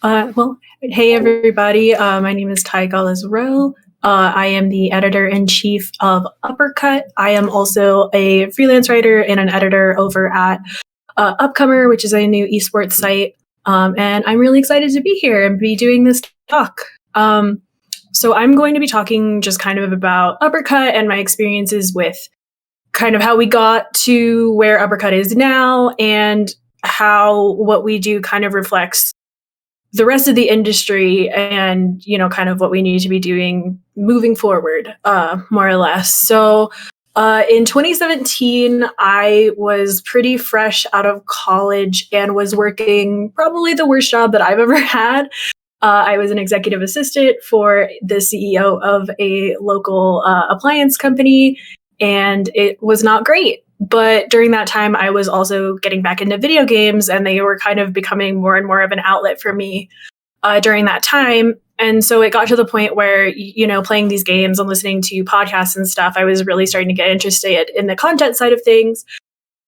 Uh, well, hey everybody. My name is Galiz-Rowe. I am the editor-in-chief of Uppercut. I am also a freelance writer and an editor over at Upcomer, which is a new esports site. And I'm really excited to be here and be doing this talk. So I'm going to be talking just kind of about Uppercut and my experiences with kind of how we got to where Uppercut is now and how what we do kind of reflects the rest of the industry and, you know, kind of what we need to be doing moving forward, more or less. So in 2017, I was pretty fresh out of college and was working probably the worst job that I've ever had. I was an executive assistant for the CEO of a local appliance company, and it was not great. But during that time, I was also getting back into video games, and they were kind of becoming more and more of an outlet for me during that time. And so it got to the point where, you know, playing these games and listening to podcasts and stuff, I was really starting to get interested in the content side of things.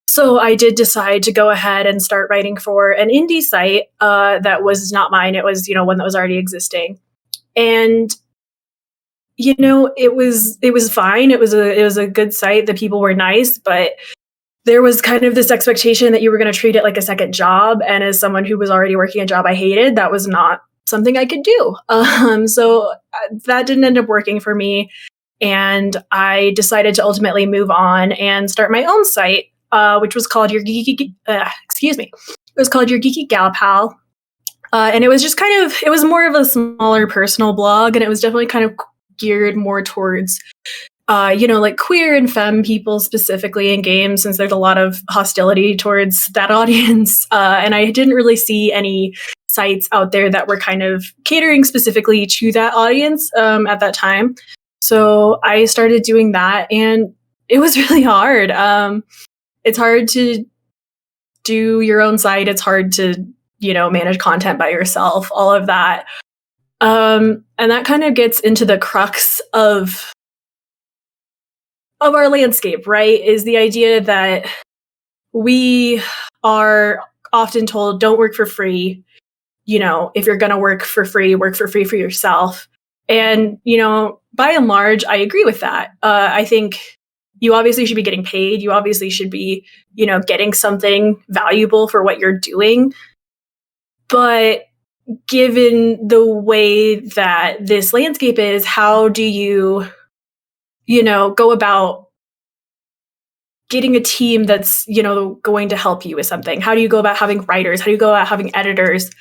So I did decide to go ahead and start writing for an indie site that was not mine. It was, you know, one that was already existing. And you know, it was fine. It was a good site. The people were nice, but there was kind of this expectation that you were going to treat it like a second job. And as someone who was already working a job I hated, that was not something I could do. So that didn't end up working for me. And I decided to ultimately move on and start my own site, which was called Your Geeky Gal Pal. And it was just it was more of a smaller personal blog, and it was definitely kind of geared more towards, you know, like queer and femme people specifically in games, since there's a lot of hostility towards that audience. And I didn't really see any sites out there that were kind of catering specifically to that audience at that time. So I started doing that, and it was really hard. It's hard to do your own site. It's hard to, you know, manage content by yourself, all of that. And that kind of gets into the crux of our landscape, right? Is the idea that we are often told, don't work for free. You know, if you're going to work for free for yourself. And, you know, by and large, I agree with that. I think you obviously should be getting paid. You obviously should be, you know, getting something valuable for what you're doing. But given the way that this landscape is, how do you, you know, go about getting a team that's, you know, going to help you with something? How do you go about having writers? How do you go about having editors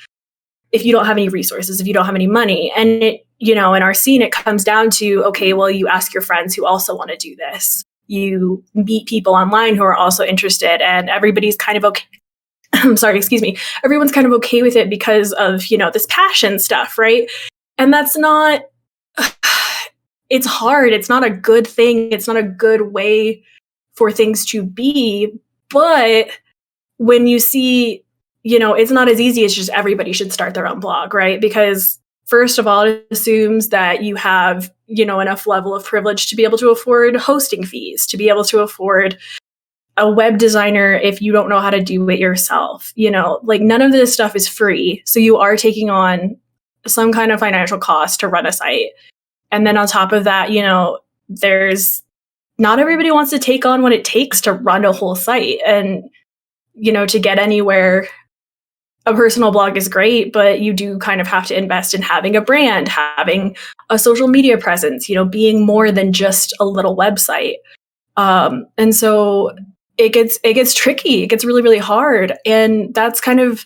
if you don't have any resources, if you don't have any money? And it, you know, in our scene, it comes down to, okay, well, you ask your friends who also want to do this. You meet people online who are also interested, and everybody's kind of okay. I'm sorry, excuse me. Everyone's kind of okay with it because of, you know, this passion stuff, right? And that's not, it's hard. It's not a good thing. It's not a good way for things to be. But when you see, you know, it's not as easy as just everybody should start their own blog, right? Because first of all, it assumes that you have, you know, enough level of privilege to be able to afford hosting fees, to be able to afford a web designer if you don't know how to do it yourself. You know, like none of this stuff is free. So you are taking on some kind of financial cost to run a site. And then on top of that, you know, there's not everybody wants to take on what it takes to run a whole site. And, you know, to get anywhere, a personal blog is great, but you do kind of have to invest in having a brand, having a social media presence, you know, being more than just a little website. And so it gets tricky. It gets really, really hard. And that's kind of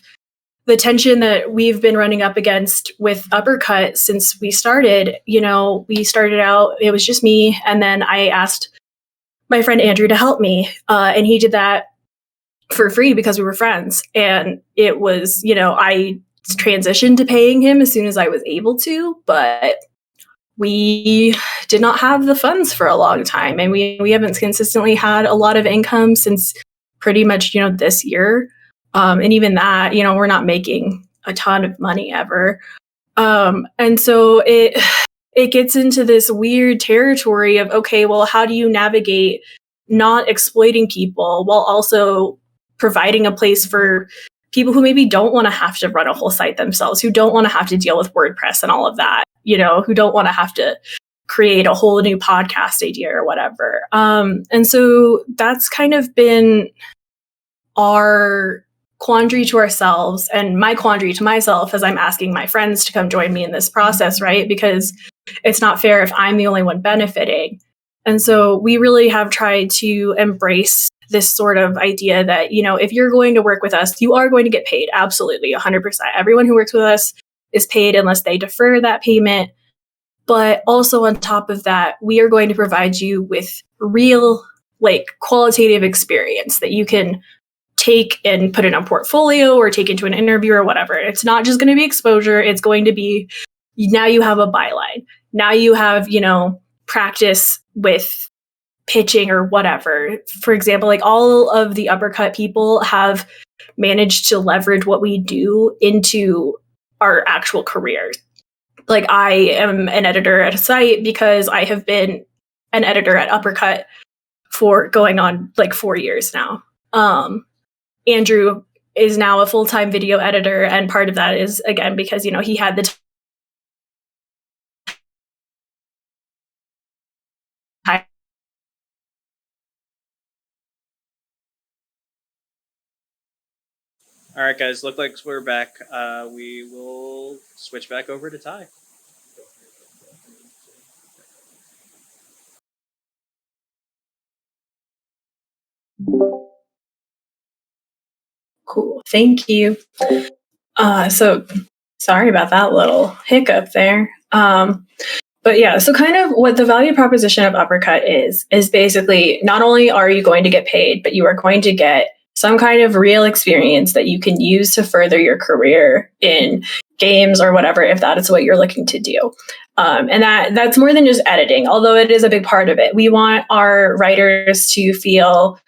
the tension that we've been running up against with Uppercut since we started. You know, we started out, it was just me. And then I asked my friend Andrew to help me. And he did that for free because we were friends. And it was, you know, I transitioned to paying him as soon as I was able to, but we did not have the funds for a long time. And we haven't consistently had a lot of income since pretty much, you know, this year. And even that, you know, we're not making a ton of money ever. And so it gets into this weird territory of, okay, well, how do you navigate not exploiting people while also providing a place for people who maybe don't want to have to run a whole site themselves, who don't want to have to deal with WordPress and all of that, who don't want to have to create a whole new podcast idea or whatever. And so that's kind of been our quandary to ourselves, and my quandary to myself as I'm asking my friends to come join me in this process, right? Because it's not fair if I'm the only one benefiting. And so we really have tried to embrace this sort of idea that, if you're going to work with us, you are going to get paid. Absolutely, 100%. Everyone who works with us is paid unless they defer that payment. But also on top of that, we are going to provide you with real, qualitative experience that you can take and put in a portfolio or take into an interview or whatever. It's not just going to be exposure. It's going to be, now you have a byline. Now you have, practice with pitching or whatever. For example, all of the Uppercut people have managed to leverage what we do into our actual careers. I am an editor at a site because I have been an editor at Uppercut for going on 4 years now. Andrew is now a full-time video editor, and part of that is, again, because, he had the time. All right, guys, look like we're back. We will switch back over to Ty. Cool. Thank you. So sorry about that little hiccup there. But yeah, so kind of what the value proposition of Uppercut is basically not only are you going to get paid, but you are going to get some kind of real experience that you can use to further your career in games or whatever, if that is what you're looking to do. And that's more than just editing, although it is a big part of it. We want our writers to feel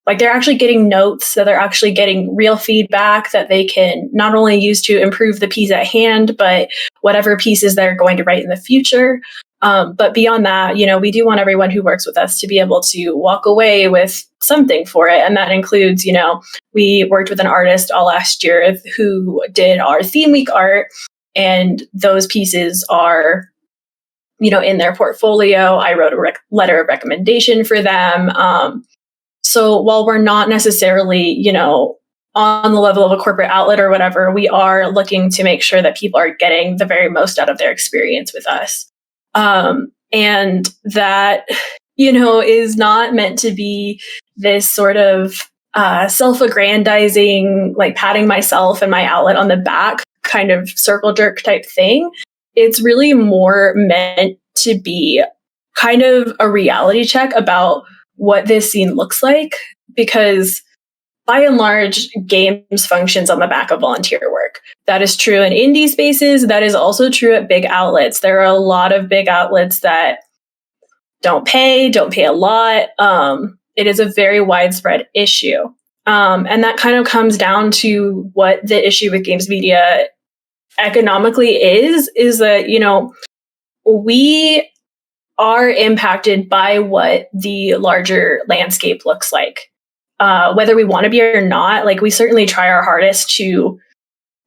like they're actually getting notes, that they're actually getting real feedback that they can not only use to improve the piece at hand, but whatever pieces they're going to write in the future. But beyond that, we do want everyone who works with us to be able to walk away with something for it. And that includes, we worked with an artist all last year who did our theme week art, and those pieces are, in their portfolio. I wrote a letter of recommendation for them. So while we're not necessarily, on the level of a corporate outlet or whatever, we are looking to make sure that people are getting the very most out of their experience with us. And that, is not meant to be this sort of self-aggrandizing, patting myself and my outlet on the back kind of circle jerk type thing. It's really more meant to be kind of a reality check about what this scene looks like, because by and large, games functions on the back of volunteer work. That is true in indie spaces. That is also true at big outlets. There are a lot of big outlets that don't pay a lot. It is a very widespread issue. And that kind of comes down to what the issue with games media economically is that, we are impacted by what the larger landscape looks like. Whether we want to be or not, we certainly try our hardest to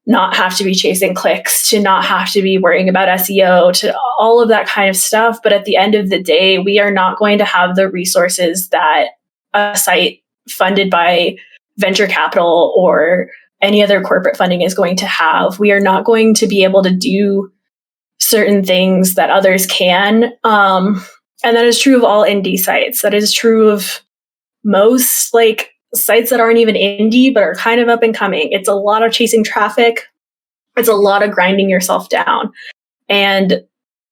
not have to be chasing clicks, to not have to be worrying about SEO, to all of that kind of stuff. But at the end of the day, we are not going to have the resources that a site funded by venture capital or any other corporate funding is going to have. We are not going to be able to do certain things that others can. And that is true of all indie sites. That is true of most sites that aren't even indie, but are kind of up and coming. It's a lot of chasing traffic. It's a lot of grinding yourself down. And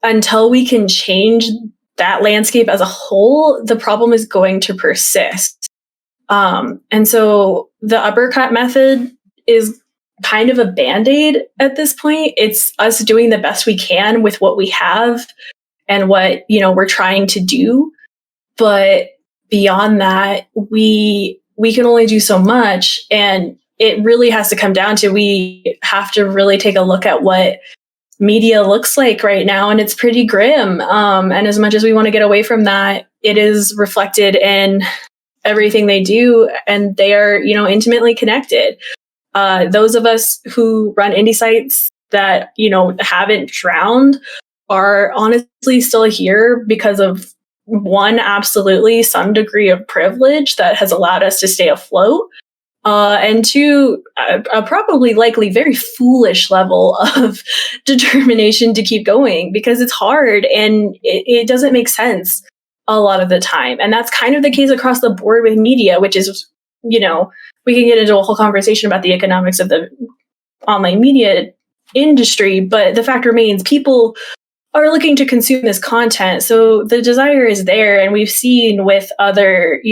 until we can change that landscape as a whole, the problem is going to persist. And so the Uppercut method is kind of a Band-Aid at this point. It's us doing the best we can with what we have and what, we're trying to do. But beyond that, we can only do so much. And it really has to come down to, we have to really take a look at what media looks like right now. And it's pretty grim. And as much as we want to get away from that, it is reflected in everything they do. And they are, intimately connected. Those of us who run indie sites that, haven't drowned are honestly still here because of, one, absolutely some degree of privilege that has allowed us to stay afloat. And two, a probably likely very foolish level of determination to keep going because it's hard and it doesn't make sense a lot of the time. And that's kind of the case across the board with media, which is, we can get into a whole conversation about the economics of the online media industry, but the fact remains people are looking to consume this content. So the desire is there. And we've seen with other,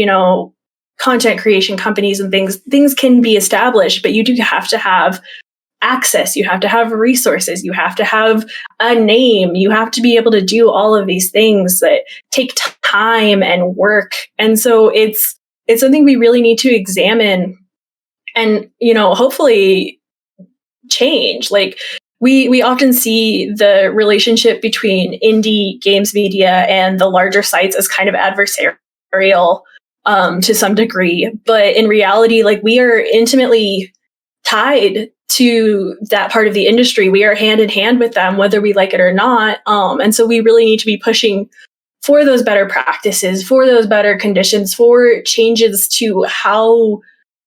content creation companies and things can be established, but you do have to have access. You have to have resources. You have to have a name. You have to be able to do all of these things that take time and work. And so it's something we really need to examine and, hopefully change. Like we often see the relationship between indie games media and the larger sites as kind of adversarial to some degree. But in reality, like we are intimately tied to that part of the industry. We are hand in hand with them, whether we like it or not. And so we really need to be pushing for those better practices, for those better conditions, for changes to how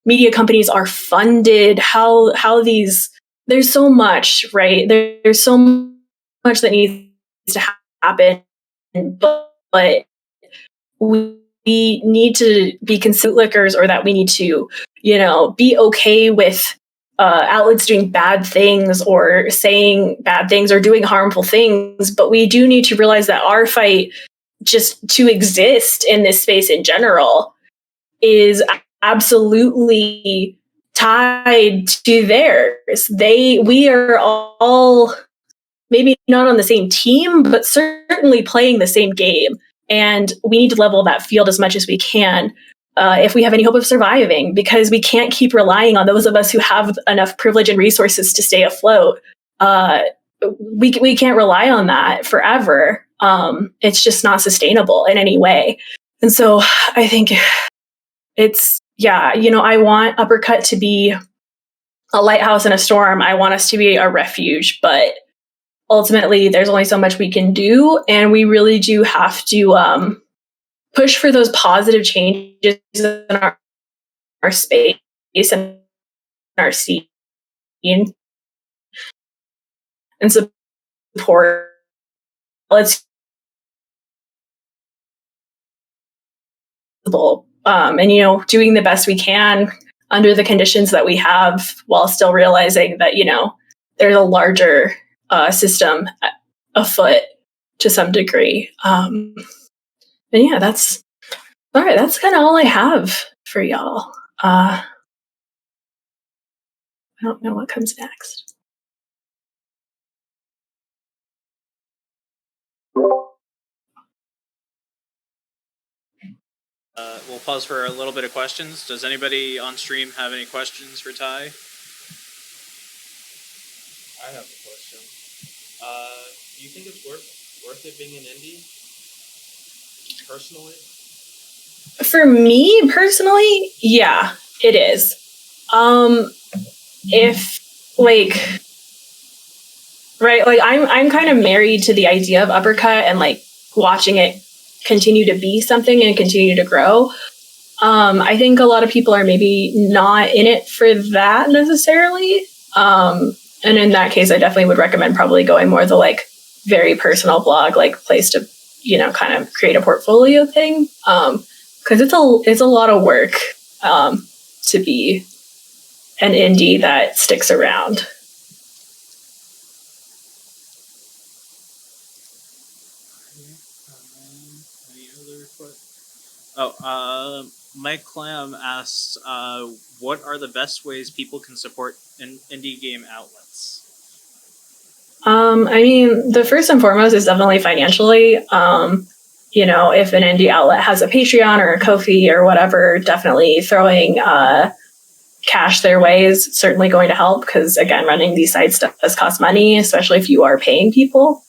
media companies are funded, how these, there's so much, right? There's so much that needs to happen, but we need to be consent lickers, or that we need to, be okay with outlets doing bad things or saying bad things or doing harmful things. But we do need to realize that our fight just to exist in this space in general is absolutely tied to theirs. We are all maybe not on the same team, but certainly playing the same game. And we need to level that field as much as we can if we have any hope of surviving, because we can't keep relying on those of us who have enough privilege and resources to stay afloat. We can't rely on that forever. It's just not sustainable in any way. And so I think I want Uppercut to be a lighthouse in a storm. I want us to be a refuge, but ultimately there's only so much we can do. And we really do have to push for those positive changes in our space and our scene and support. Let's and doing the best we can under the conditions that we have, while still realizing that there's a larger system afoot to some degree. And yeah, that's all right. That's kind of all I have for y'all. I don't know what comes next. We'll pause for a little bit of questions. Does anybody on stream have any questions for Ty? I have a question. Do you think it's worth it being an indie? Personally? For me personally, yeah, it is. I'm kind of married to the idea of Uppercut and watching it continue to be something and continue to grow. I think a lot of people are maybe not in it for that necessarily. And in that case, I definitely would recommend probably going more the very personal blog place to kind of create a portfolio thing, because it's a lot of work to be an indie that sticks around. Mike Clam asked, what are the best ways people can support indie game outlets? The first and foremost is definitely financially. If an indie outlet has a Patreon or a Ko-fi or whatever, definitely throwing cash their way is certainly going to help, because again, running these sites does cost money, especially if you are paying people.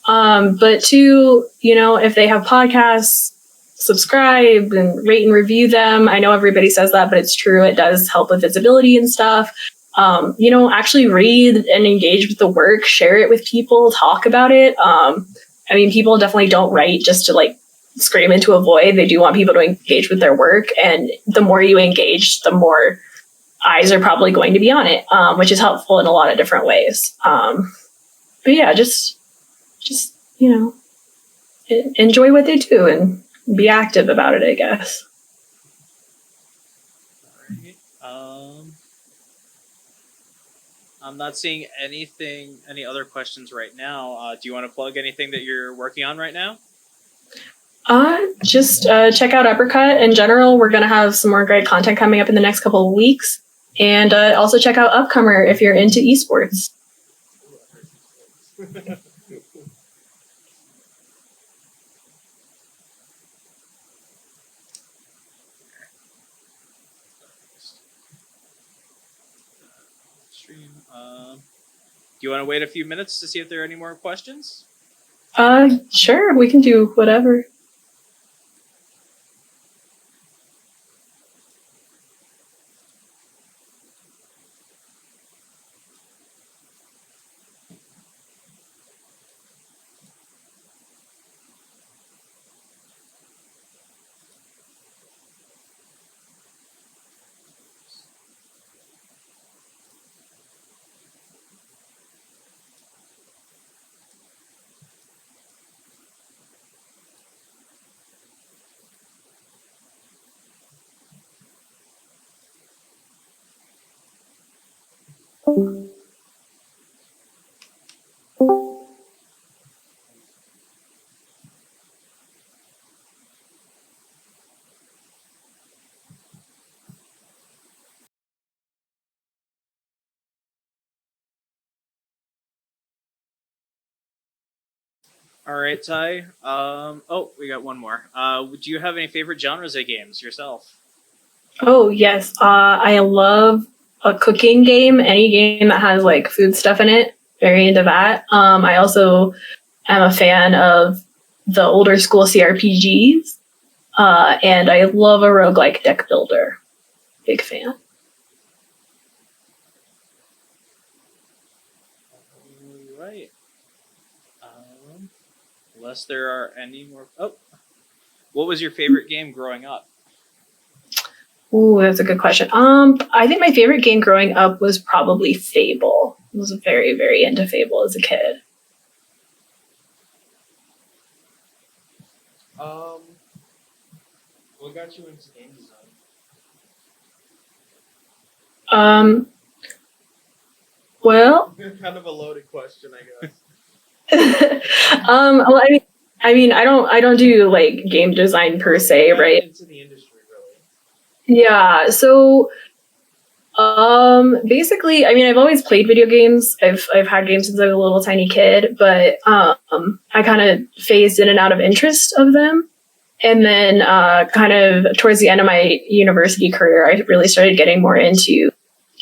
But two, if they have podcasts, subscribe and rate and review them. I know everybody says that, but it's true. It does help with visibility and stuff. Actually read and engage with the work, share it with people, talk about it. People definitely don't write just to like scream into a void. They do want people to engage with their work. And the more you engage, the more eyes are probably going to be on it, which is helpful in a lot of different ways. But yeah, just enjoy what they do and be active about it, I guess. All right. I'm not seeing any other questions right now. Do you want to plug anything that you're working on right now? Just check out Uppercut in general. We're going to have some more great content coming up in the next couple of weeks. And also check out Upcomer if you're into esports. Do you want to wait a few minutes to see if there are any more questions? Sure, we can do whatever. All right, Ty. We got one more. Do you have any favorite genres of games yourself? Oh, yes. I love a cooking game, any game that has like food stuff in it. Very into that. I also am a fan of the older school CRPGs. And I love a roguelike deck builder. Big fan. All right. Unless there are any more. Oh, what was your favorite game growing up? Ooh, that's a good question. I think my favorite game growing up was probably Fable. I was very, very into Fable as a kid. What got you into game design? Well, Kind of a loaded question, I guess. well, I don't do like game design per se, right? Into the industry, really. Yeah. So, basically, I've always played video games. I've had games since I was a little tiny kid, but I kind of phased in and out of interest of them. And then, kind of towards the end of my university career, I really started getting more into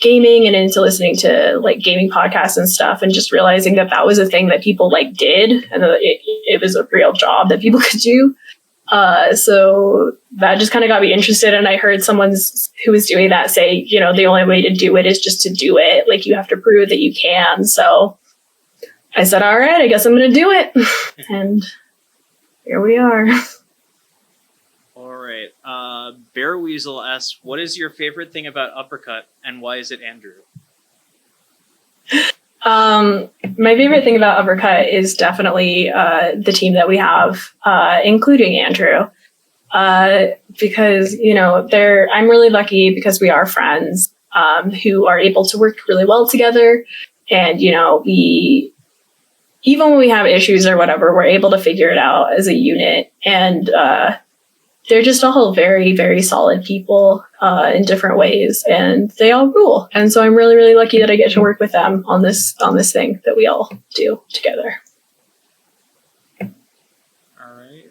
gaming and into listening to like gaming podcasts and stuff, and just realizing that that was a thing that people like did, and that it was a real job that people could do. So that just kind of got me interested. And I heard someone who was doing that say, the only way to do it is just to do it. Like you have to prove that you can. So I said, all right, I guess I'm going to do it. And here we are. All right. Bear Weasel asks, what is your favorite thing about Uppercut and why is it Andrew? My favorite thing about Uppercut is definitely the team that we have, including Andrew, because I'm really lucky because we are friends who are able to work really well together, and we, even when we have issues or whatever, we're able to figure it out as a unit, and they're just all very, very solid people in different ways, and they all rule. And so I'm really, really lucky that I get to work with them on this thing that we all do together. All right.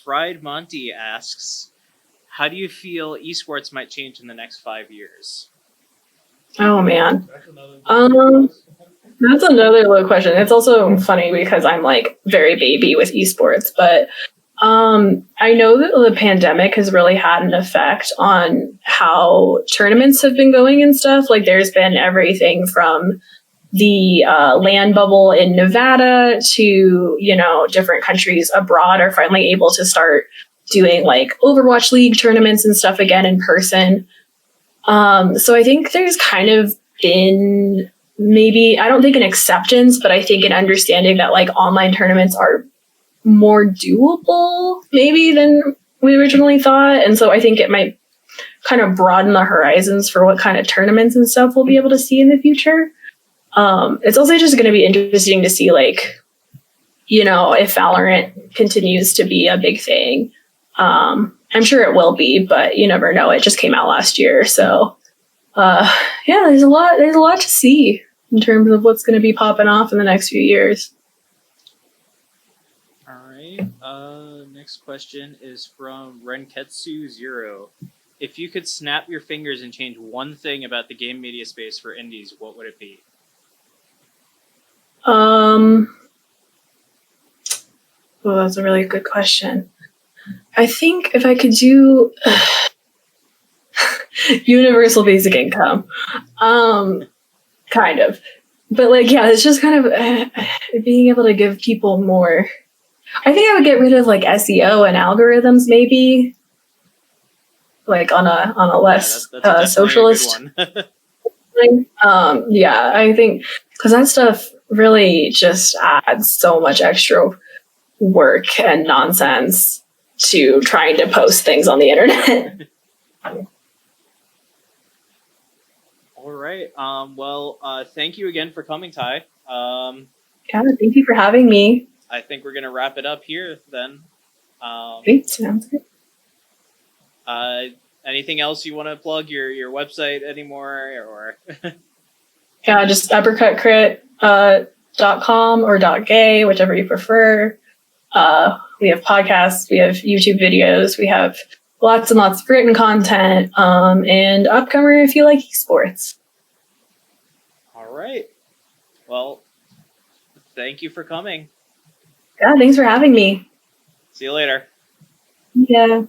Fried Monty asks, how do you feel esports might change in the next 5 years? Oh man, that's another low question. It's also funny because I'm like very baby with esports, but I know that the pandemic has really had an effect on how tournaments have been going and stuff. Like there's been everything from the land bubble in Nevada to, different countries abroad are finally able to start doing like Overwatch League tournaments and stuff again in person. So I think there's kind of been maybe, I don't think an acceptance, but I think an understanding that like online tournaments are more doable maybe than we originally thought. And so I think it might kind of broaden the horizons for what kind of tournaments and stuff we'll be able to see in the future. It's also just going to be interesting to see like, if Valorant continues to be a big thing. I'm sure it will be, but you never know. It just came out last year. So there's a lot to see in terms of what's going to be popping off in the next few years. Next question is from Renketsu Zero. If you could snap your fingers and change one thing about the game media space for indies, what would it be? Oh, that's a really good question. I think if I could do universal basic income, kind of, but like, yeah, it's just kind of being able to give people more. I think I would get rid of like SEO and algorithms, maybe, like on a less that's socialist thing. I think because that stuff really just adds so much extra work and nonsense to trying to post things on the internet. All right. Thank you again for coming, Ty. Thank you for having me. I think we're going to wrap it up here then. Great, sounds good. Anything else you want to plug? Your website anymore? Or Yeah, just uppercutcrit.com or .gay, whichever you prefer. We have podcasts, we have YouTube videos, we have lots and lots of written content, and upcomer if you like esports. All right. Well, thank you for coming. Yeah, thanks for having me. See you later. Yeah.